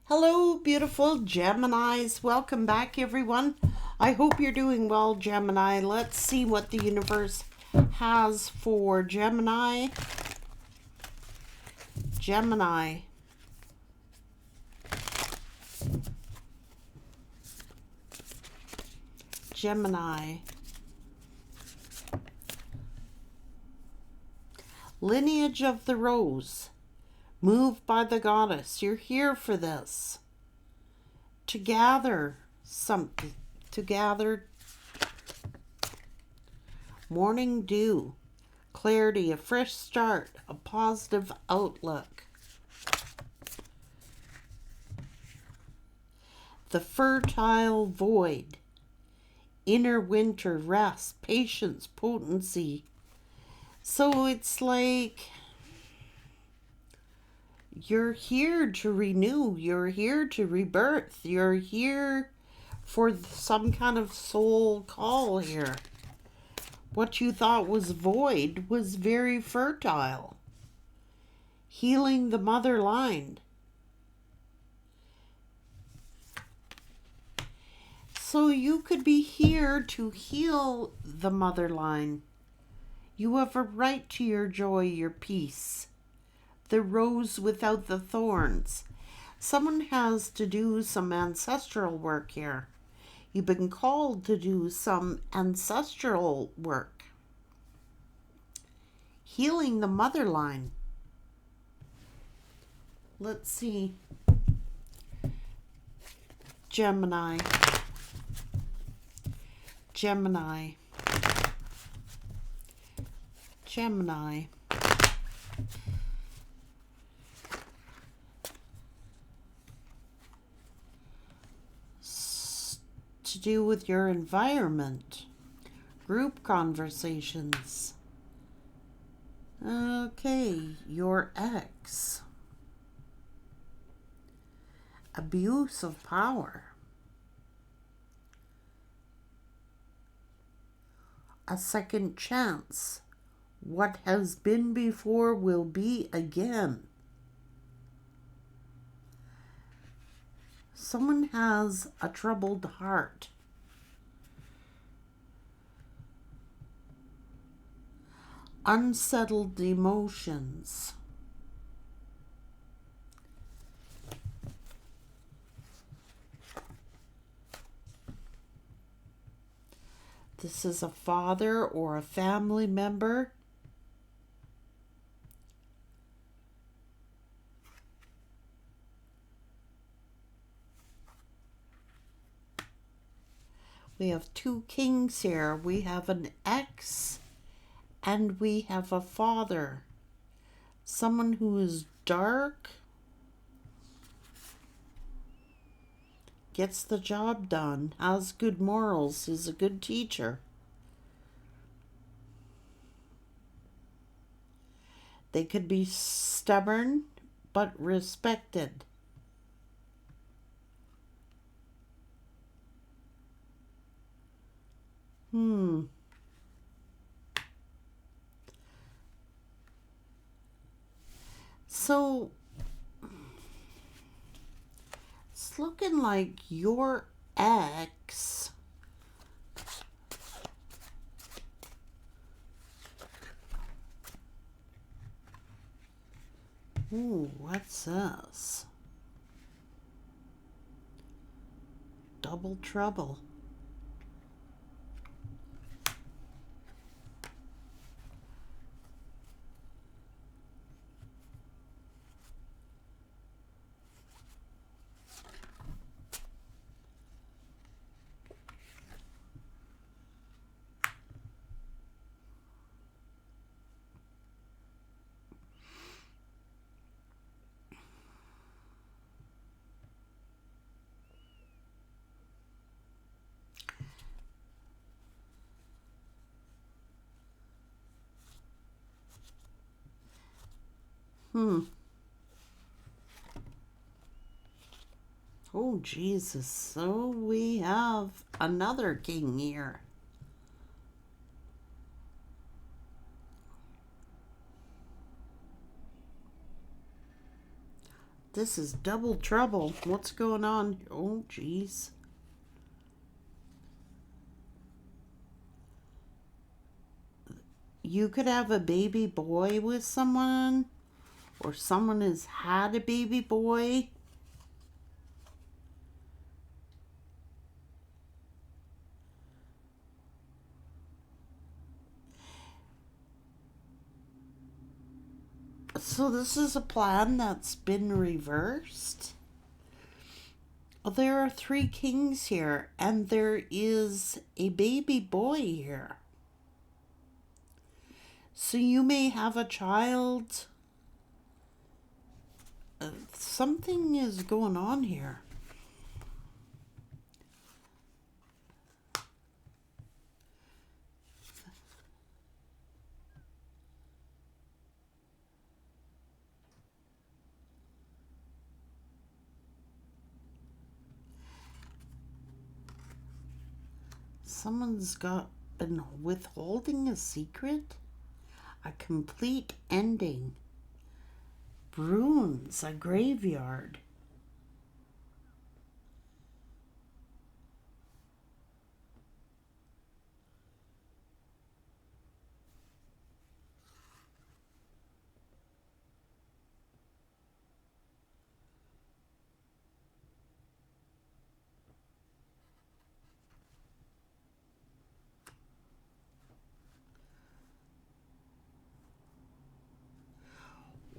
Hello, beautiful Geminis. Welcome back, everyone. I hope you're doing well, Gemini. Let's see what the universe has for Gemini. Gemini. Gemini. Lineage of the Rose. Moved by the goddess. You're here for this. To gather something. To gather morning dew. Clarity, a fresh start, a positive outlook. The fertile void. Inner winter, rest, patience, potency. So it's like you're here to renew, you're here to rebirth, you're here for some kind of soul call here. What you thought was void was very fertile. Healing the mother line. So you could be here to heal the mother line. You have a right to your joy, your peace. The rose without the thorns. Someone has to do some ancestral work here. You've been called to do some ancestral work. Healing the mother line. Let's see. Gemini. Gemini. Gemini. To do with your environment. Group conversations. Okay, your ex. Abuse of power. A second chance. What has been before will be again. Someone has a troubled heart. Unsettled emotions. This is a father or a family member. We have two kings here. We have an ex and we have a father. Someone who is dark, gets the job done, has good morals, is a good teacher. They could be stubborn but respected. So it's looking like your ex what's this? Double trouble. Oh, Jesus. So we have another king here. This is double trouble. What's going on? Oh, jeez. You could have a baby boy with someone, or someone has had a baby boy. So this is a plan that's been reversed. There are 3 kings here, and there is a baby boy here. So you may have a child. Something is going on here. Someone's been withholding a secret. A complete ending. Ruins, a graveyard.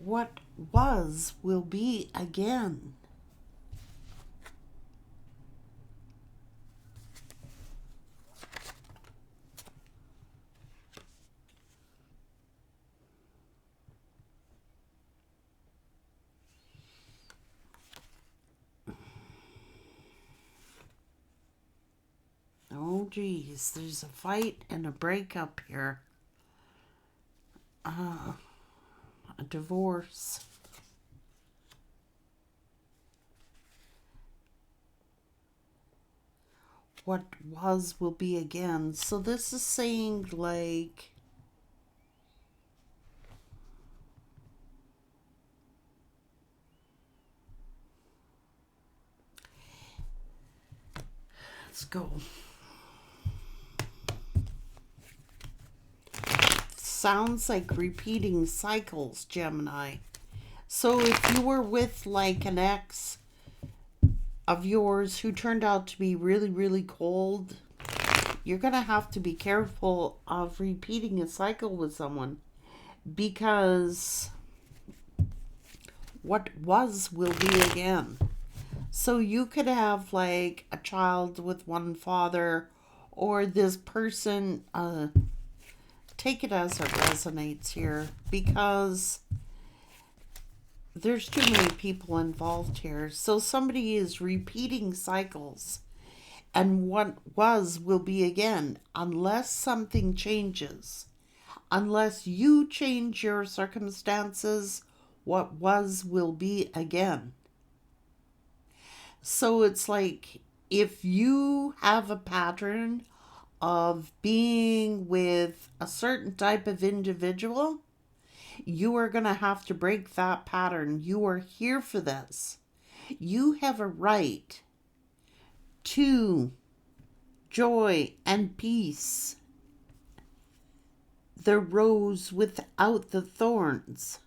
What was will be again. Oh geez, there's a fight and a breakup here. A divorce. What was will be again. So this is saying like let's go. Sounds like repeating cycles, Gemini. So if you were with like an ex of yours who turned out to be really, really cold, you're going to have to be careful of repeating a cycle with someone, because what was will be again. So you could have like a child with one father, or this person, take it as it resonates here, because there's too many people involved here. So somebody is repeating cycles, and what was will be again, unless something changes. Unless you change your circumstances, what was will be again. So it's like if you have a pattern of being with a certain type of individual, you are going to have to break that pattern. You are here for this. You have a right to joy and peace. The rose without the thorns.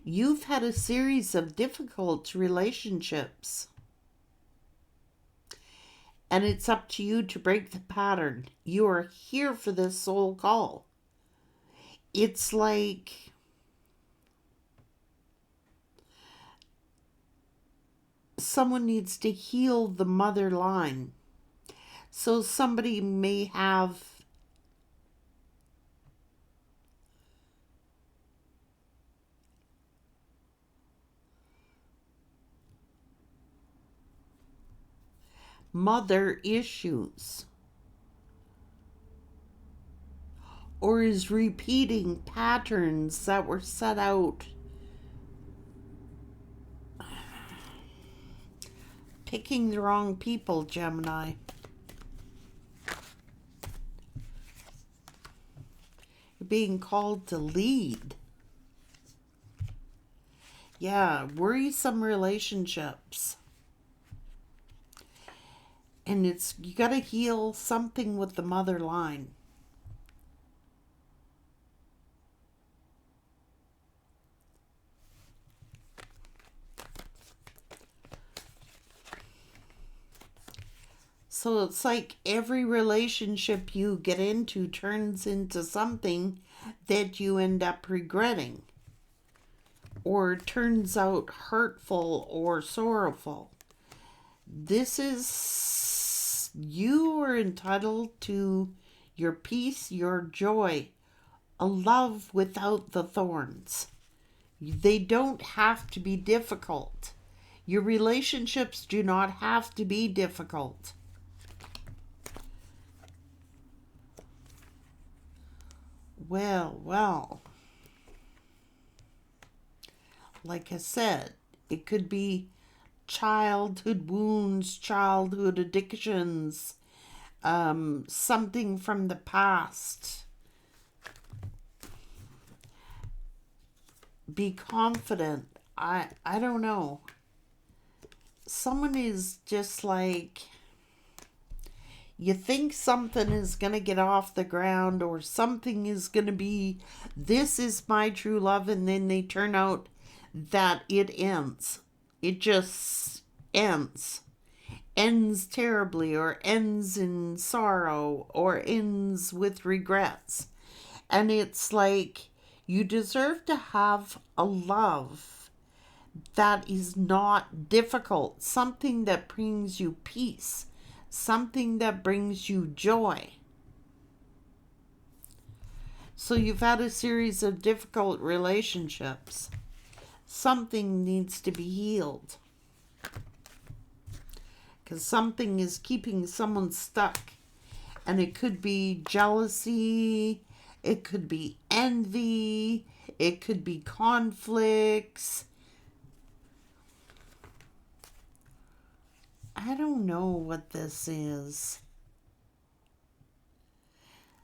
You've had a series of difficult relationships, and it's up to you to break the pattern. You are here for this soul call. It's like someone needs to heal the mother line. So somebody may have mother issues, or is repeating patterns that were set out. Picking the wrong people, Gemini. You're being called to lead. Yeah, worrisome relationships. And you got to heal something with the mother line. So it's like every relationship you get into turns into something that you end up regretting, or turns out hurtful or sorrowful. This is, you are entitled to your peace, your joy, a love without the thorns. They don't have to be difficult. Your relationships do not have to be difficult. Well, like I said, it could be childhood wounds, childhood addictions, something from the past. Be confident. I don't know. Someone is just like, you think something is going to get off the ground, or something is going to be, this is my true love, and then they turn out that it ends. It just ends. Ends terribly, or ends in sorrow, or ends with regrets. And it's like, you deserve to have a love that is not difficult, something that brings you peace, something that brings you joy. So you've had a series of difficult relationships. Something needs to be healed, because something is keeping someone stuck. And it could be jealousy, it could be envy, it could be conflicts. I don't know what this is.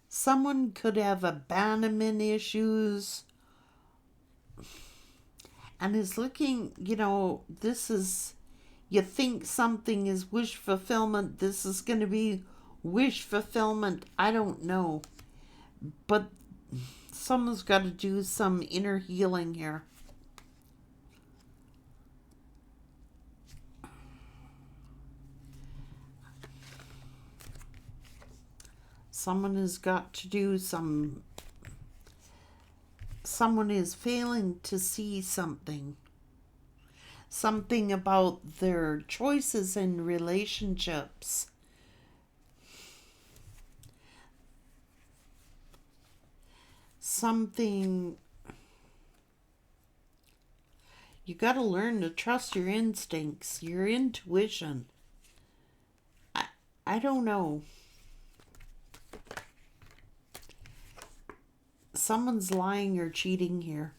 Someone could have abandonment issues and is looking, this is, you think something is wish fulfillment. This is going to be wish fulfillment. I don't know. But someone's got to do some inner healing here. Someone has got to do some. Someone is failing to see something. Something about their choices in relationships. Something. You got to learn to trust your instincts, your intuition. I don't know. Someone's lying or cheating here.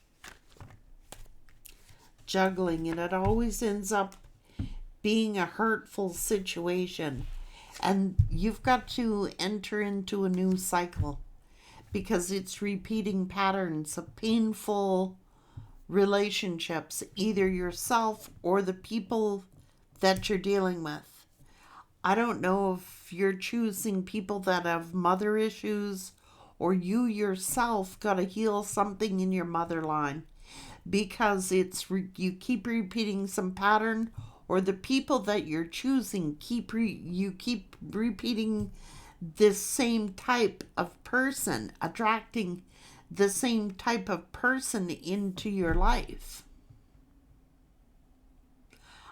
Juggling, and it always ends up being a hurtful situation. And you've got to enter into a new cycle, because it's repeating patterns of painful relationships, either yourself or the people that you're dealing with. I don't know if you're choosing people that have mother issues, or you yourself got to heal something in your mother line, because you keep repeating some pattern, or the people that you're choosing keep repeating this same type of person, attracting the same type of person into your life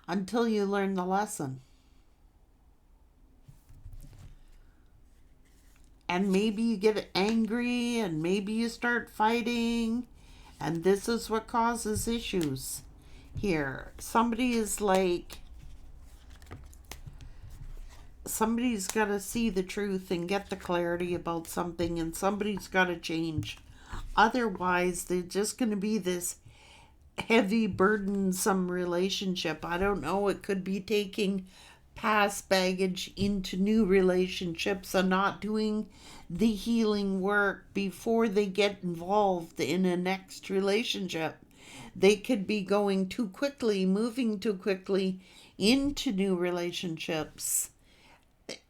until you learn the lesson. And maybe you get angry, and maybe you start fighting, and this is what causes issues here. Somebody's got to see the truth and get the clarity about something, and somebody's got to change. Otherwise, they're just going to be this heavy, burdensome relationship. I don't know. It could be taking past baggage into new relationships and not doing the healing work before they get involved in a next relationship. They could be going too quickly, moving too quickly into new relationships.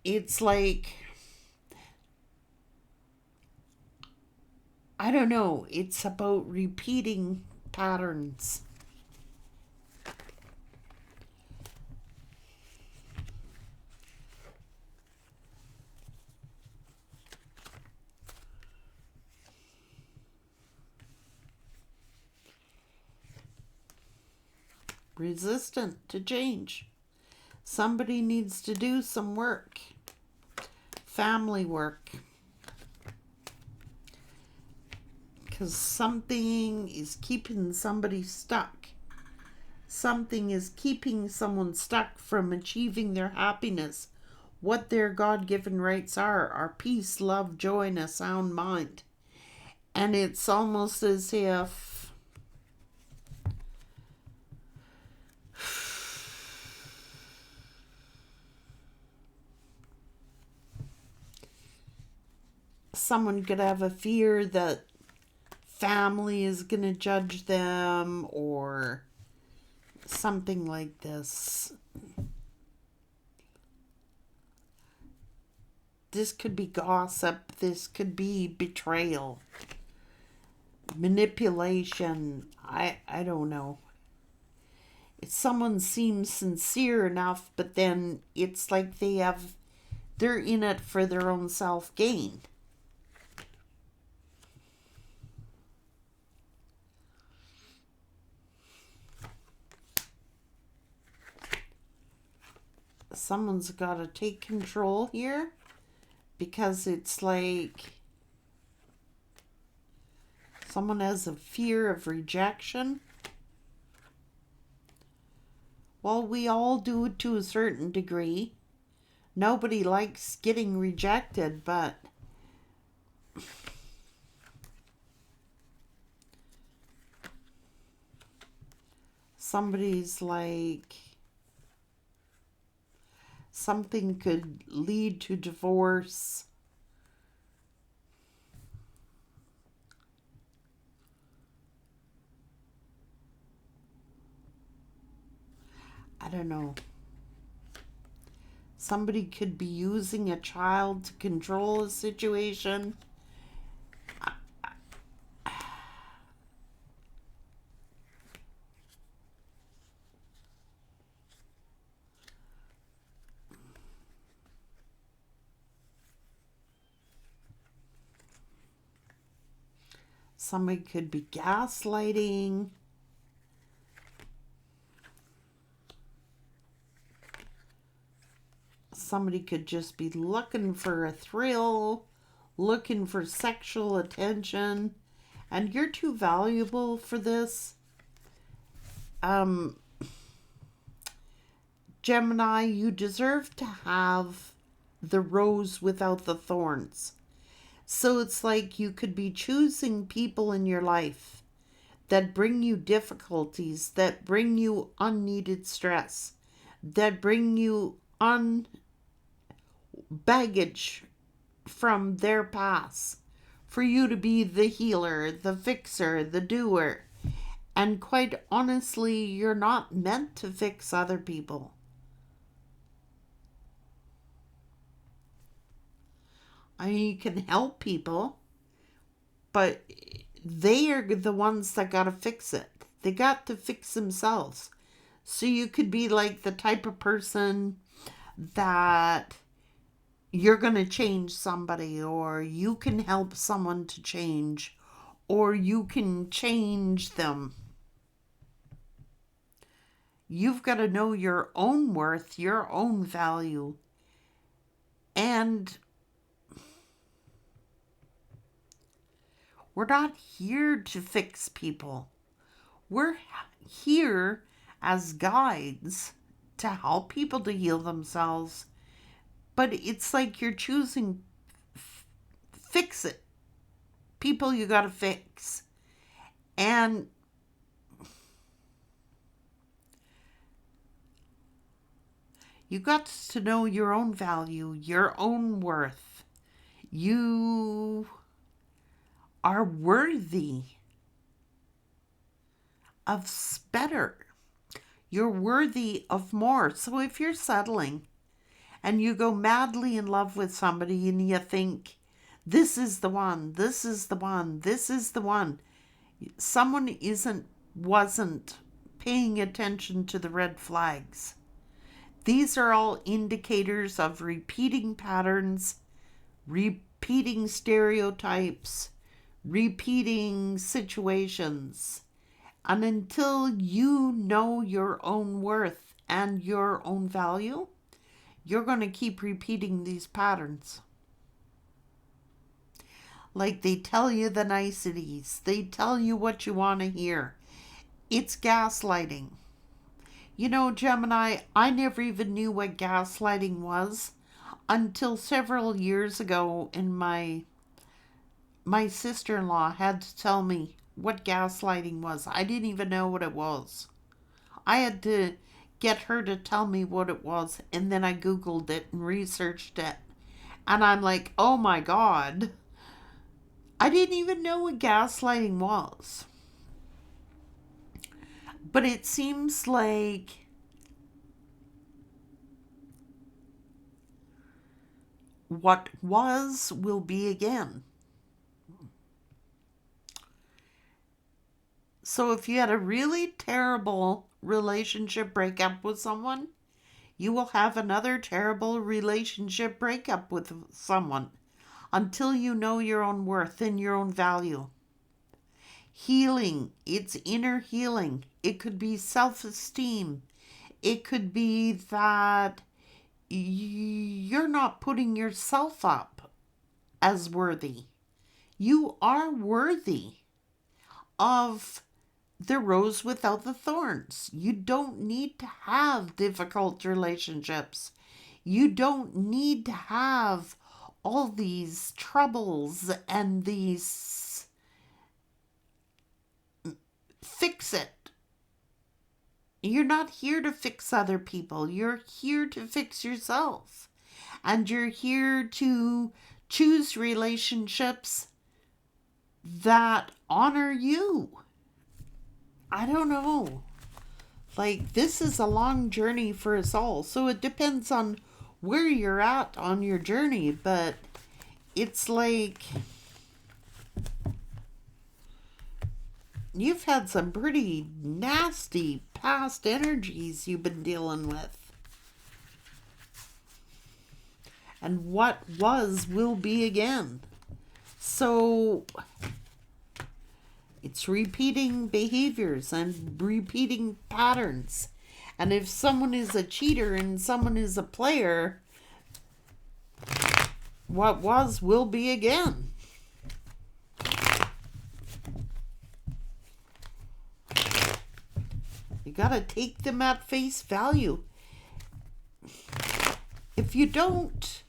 It's like, I don't know, it's about repeating patterns. Resistant to change. Somebody needs to do some work. Family work. Because something is keeping somebody stuck. Something is keeping someone stuck from achieving their happiness, what their God-given rights are peace, love, joy, and a sound mind. And it's almost as if someone could have a fear that family is going to judge them or something like this. This could be gossip. This could be betrayal, manipulation. I don't know. If someone seems sincere enough, but then it's like they're in it for their own self-gain. Someone's got to take control here, because it's like someone has a fear of rejection. Well, we all do it to a certain degree. Nobody likes getting rejected, but somebody's like, something could lead to divorce. I don't know. Somebody could be using a child to control a situation. Somebody could be gaslighting. Somebody could just be looking for a thrill, looking for sexual attention, and you're too valuable for this. Gemini, you deserve to have the rose without the thorns. So it's like you could be choosing people in your life that bring you difficulties, that bring you unneeded stress, that bring you baggage from their past, for you to be the healer, the fixer, the doer. And quite honestly, you're not meant to fix other people. I mean, you can help people, but they are the ones that got to fix it. They got to fix themselves. So you could be like the type of person that you're going to change somebody, or you can help someone to change, or you can change them. You've got to know your own worth, your own value. And we're not here to fix people. We're here as guides to help people to heal themselves. But it's like you're choosing fix it. People you got to fix. And you got to know your own value, your own worth. You are worthy of better. You're worthy of more. So if you're settling and you go madly in love with somebody and you think, this is the one, this is the one, this is the one, someone wasn't paying attention to the red flags. These are all indicators of repeating patterns, repeating stereotypes, repeating situations. And until you know your own worth and your own value, you're going to keep repeating these patterns. Like they tell you the niceties, they tell you what you want to hear. It's gaslighting. You know, Gemini, I never even knew what gaslighting was until several years ago, and my sister-in-law had to tell me what gaslighting was. I didn't even know what it was. I had to get her to tell me what it was, and then I Googled it and researched it. And I'm like, oh my God. I didn't even know what gaslighting was. But it seems like what was will be again. So if you had a really terrible relationship breakup with someone, you will have another terrible relationship breakup with someone until you know your own worth and your own value. Healing, it's inner healing. It could be self-esteem. It could be that you're not putting yourself up as worthy. You are worthy of the rose without the thorns. You don't need to have difficult relationships. You don't need to have all these troubles and these fix it. You're not here to fix other people. You're here to fix yourself. And you're here to choose relationships that honor you. I don't know. Like, this is a long journey for us all. So it depends on where you're at on your journey. But it's like you've had some pretty nasty past energies you've been dealing with. And what was will be again. So it's repeating behaviors and repeating patterns. And if someone is a cheater and someone is a player, what was will be again. You gotta take them at face value. If you don't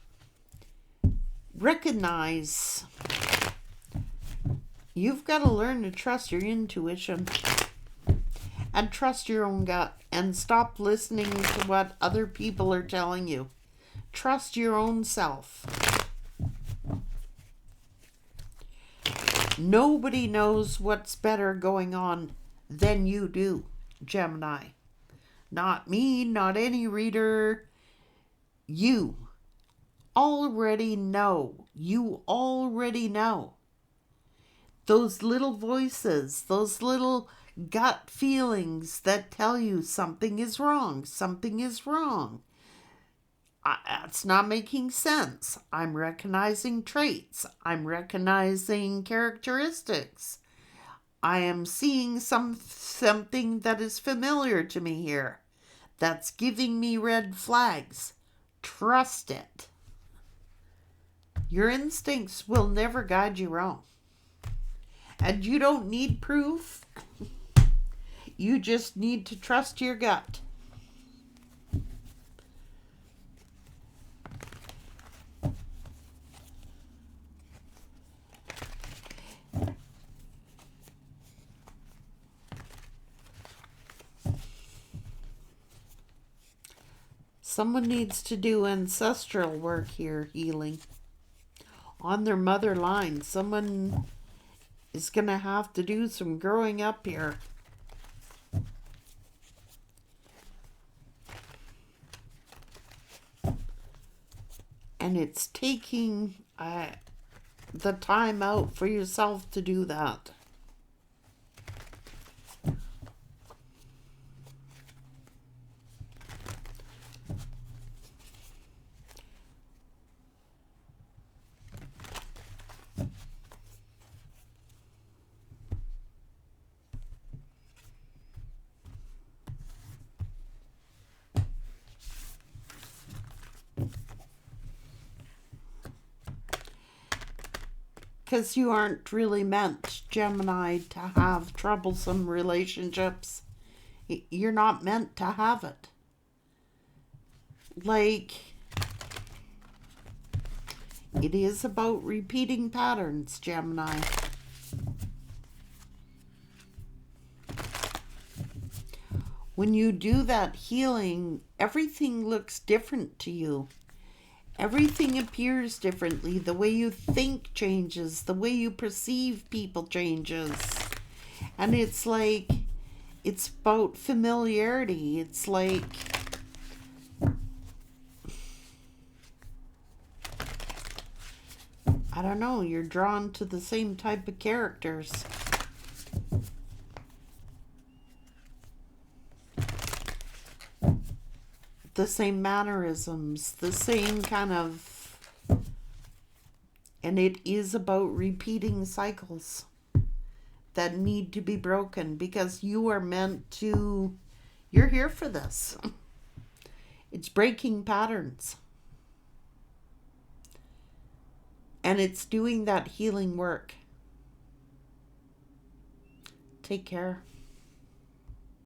recognize, you've got to learn to trust your intuition and trust your own gut and stop listening to what other people are telling you. Trust your own self. Nobody knows what's better going on than you do, Gemini. Not me, not any reader. You already know. You already know. Those little voices, those little gut feelings that tell you something is wrong, something is wrong. It's not making sense. I'm recognizing traits. I'm recognizing characteristics. I am seeing something that is familiar to me here. That's giving me red flags. Trust it. Your instincts will never guide you wrong. And you don't need proof. You just need to trust your gut. Someone needs to do ancestral work here, healing. On their mother line, someone is going to have to do some growing up here. And it's taking the time out for yourself to do that. Because you aren't really meant, Gemini, to have troublesome relationships. You're not meant to have it. Like, it is about repeating patterns, Gemini. When you do that healing, everything looks different to you. Everything appears differently. The way you think changes. The way you perceive people changes. And it's like, it's about familiarity. It's like, I don't know, you're drawn to the same type of characters. The same mannerisms, the same kind of, and it is about repeating cycles that need to be broken, because you are meant to, you're here for this. It's breaking patterns. And it's doing that healing work. Take care.